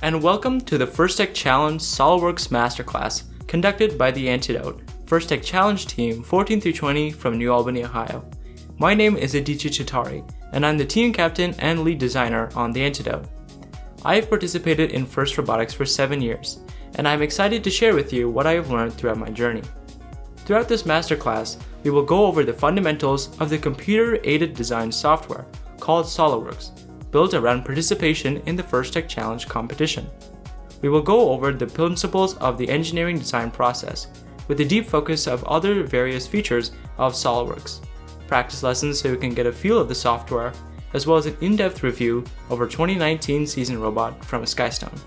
and welcome to the First Tech Challenge SOLIDWORKS Masterclass conducted by the Antidote First Tech Challenge Team 14 through 20 from New Albany, Ohio. My name is Adichie Chitari, and I'm the team captain and lead designer on the Antidote. I have participated in FIRST Robotics for 7 years, and I'm excited to share with you what I have learned throughout my journey. Throughout this masterclass, we will go over the fundamentals of the computer-aided design software called SOLIDWORKS, built around participation in the First Tech Challenge competition. We will go over the principles of the engineering design process, with a deep focus of other various features of SOLIDWORKS, practice lessons so you can get a feel of the software, as well as an in-depth review of our 2019 season robot from Skystone.